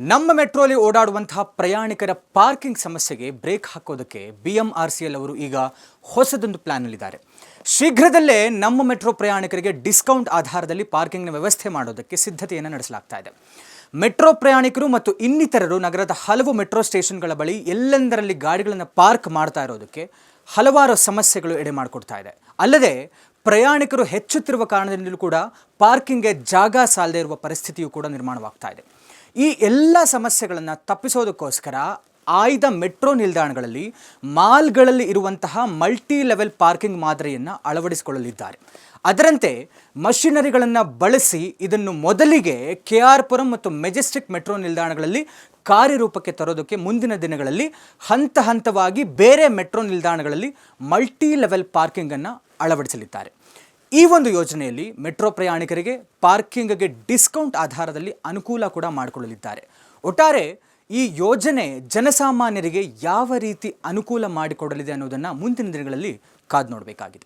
ನಮ್ಮ ಮೆಟ್ರೋಲಿ ಓಡಾಡುವಂತಹ ಪ್ರಯಾಣಿಕರ ಪಾರ್ಕಿಂಗ್ ಸಮಸ್ಯೆಗೆ ಬ್ರೇಕ್ ಹಾಕೋದಕ್ಕೆ BMRCL ಅವರು ಈಗ ಹೊಸದೊಂದು ಪ್ಲಾನ್ನಲ್ಲಿದ್ದಾರೆ. ಶೀಘ್ರದಲ್ಲೇ ನಮ್ಮ ಮೆಟ್ರೋ ಪ್ರಯಾಣಿಕರಿಗೆ ಡಿಸ್ಕೌಂಟ್ ಆಧಾರದಲ್ಲಿ ಪಾರ್ಕಿಂಗ್ನ ವ್ಯವಸ್ಥೆ ಮಾಡೋದಕ್ಕೆ ಸಿದ್ಧತೆಯನ್ನು ನಡೆಸಲಾಗ್ತಾ ಇದೆ. ಮೆಟ್ರೋ ಪ್ರಯಾಣಿಕರು ಮತ್ತು ಇನ್ನಿತರರು ನಗರದ ಹಲವು ಮೆಟ್ರೋ ಸ್ಟೇಷನ್ಗಳ ಬಳಿ ಎಲ್ಲೆಂದರಲ್ಲಿ ಗಾಡಿಗಳನ್ನು ಪಾರ್ಕ್ ಮಾಡ್ತಾ ಇರೋದಕ್ಕೆ ಹಲವಾರು ಸಮಸ್ಯೆಗಳು ಎಡೆ ಮಾಡಿಕೊಡ್ತಾ ಇದೆ. ಅಲ್ಲದೆ ಪ್ರಯಾಣಿಕರು ಹೆಚ್ಚುತ್ತಿರುವ ಕಾರಣದಿಂದಲೂ ಕೂಡ ಪಾರ್ಕಿಂಗ್ಗೆ ಜಾಗ ಸಾಲದೇ ಇರುವ ಪರಿಸ್ಥಿತಿಯೂ ಕೂಡ ನಿರ್ಮಾಣವಾಗ್ತಾ ಇದೆ. ಈ ಎಲ್ಲ ಸಮಸ್ಯೆಗಳನ್ನು ತಪ್ಪಿಸೋದಕ್ಕೋಸ್ಕರ ಆಯ್ದ ಮೆಟ್ರೋ ನಿಲ್ದಾಣಗಳಲ್ಲಿ ಮಾಲ್ಗಳಲ್ಲಿ ಇರುವಂತಹ ಮಲ್ಟಿ ಲೆವೆಲ್ ಪಾರ್ಕಿಂಗ್ ಮಾದರಿಯನ್ನು ಅಳವಡಿಸಿಕೊಳ್ಳಲಿದ್ದಾರೆ. ಅದರಂತೆ ಮಷಿನರಿಗಳನ್ನು ಬಳಸಿ ಇದನ್ನು ಮೊದಲಿಗೆ KR ಪುರಂ ಮತ್ತು ಮೆಜೆಸ್ಟಿಕ್ ಮೆಟ್ರೋ ನಿಲ್ದಾಣಗಳಲ್ಲಿ ಕಾರ್ಯರೂಪಕ್ಕೆ ತರೋದಕ್ಕೆ ಮುಂದಿನ ದಿನಗಳಲ್ಲಿ ಹಂತ ಹಂತವಾಗಿ ಬೇರೆ ಮೆಟ್ರೋ ನಿಲ್ದಾಣಗಳಲ್ಲಿ ಮಲ್ಟಿ ಲೆವೆಲ್ ಪಾರ್ಕಿಂಗನ್ನು ಅಳವಡಿಸಲಿದ್ದಾರೆ. ಈ ಒಂದು ಯೋಜನೆಯಲ್ಲಿ ಮೆಟ್ರೋ ಪ್ರಯಾಣಿಕರಿಗೆ ಪಾರ್ಕಿಂಗ್ಗೆ ಡಿಸ್ಕೌಂಟ್ ಆಧಾರದಲ್ಲಿ ಅನುಕೂಲ ಕೂಡ ಮಾಡಿಕೊಳ್ಳಲಿದ್ದಾರೆ. ಒಟ್ಟಾರೆ ಈ ಯೋಜನೆ ಜನಸಾಮಾನ್ಯರಿಗೆ ಯಾವ ರೀತಿ ಅನುಕೂಲ ಮಾಡಿಕೊಡಲಿದೆ ಅನ್ನೋದನ್ನು ಮುಂದಿನ ದಿನಗಳಲ್ಲಿ ಕಾದು ನೋಡಬೇಕಾಗಿದೆ.